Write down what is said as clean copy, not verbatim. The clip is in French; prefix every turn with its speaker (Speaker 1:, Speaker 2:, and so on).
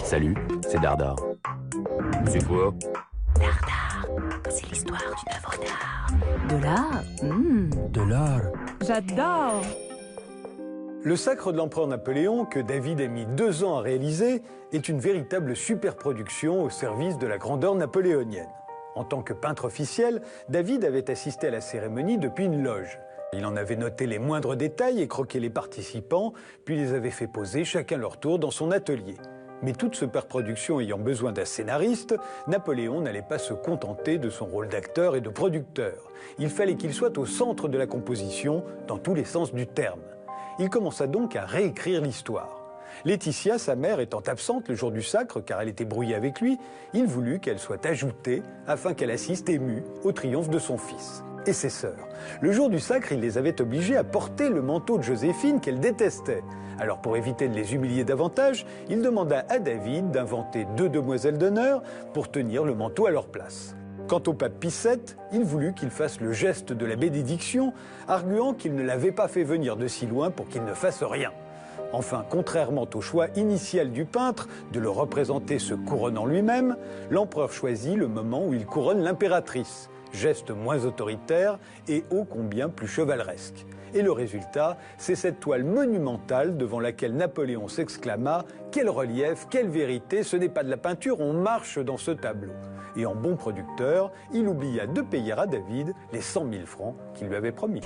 Speaker 1: Salut, c'est Dardar. C'est quoi?
Speaker 2: Dardar, c'est l'histoire d'une œuvre d'art. De l'art.
Speaker 1: De l'art.
Speaker 2: J'adore.
Speaker 3: Le Sacre de l'empereur Napoléon, que David a mis 2 ans à réaliser, est une véritable superproduction au service de la grandeur napoléonienne. En tant que peintre officiel, David avait assisté à la cérémonie depuis une loge. Il en avait noté les moindres détails et croqué les participants, puis les avait fait poser chacun leur tour dans son atelier. Mais toute superproduction ayant besoin d'un scénariste, Napoléon n'allait pas se contenter de son rôle d'acteur et de producteur. Il fallait qu'il soit au centre de la composition, dans tous les sens du terme. Il commença donc à réécrire l'histoire. Laetitia, sa mère, étant absente le jour du sacre car elle était brouillée avec lui, il voulut qu'elle soit ajoutée afin qu'elle assiste émue au triomphe de son fils. Et ses sœurs. Le jour du sacre, il les avait obligées à porter le manteau de Joséphine qu'elle détestait. Alors pour éviter de les humilier davantage, il demanda à David d'inventer 2 demoiselles d'honneur pour tenir le manteau à leur place. Quant au pape Pie VII, il voulut qu'il fasse le geste de la bénédiction, arguant qu'il ne l'avait pas fait venir de si loin pour qu'il ne fasse rien. Enfin, contrairement au choix initial du peintre de le représenter se couronnant lui-même, l'empereur choisit le moment où il couronne l'impératrice, geste moins autoritaire et ô combien plus chevaleresque. Et le résultat, c'est cette toile monumentale devant laquelle Napoléon s'exclama « Quel relief, quelle vérité, ce n'est pas de la peinture, on marche dans ce tableau !» Et en bon producteur, il oublia de payer à David les 100 000 francs qu'il lui avait promis.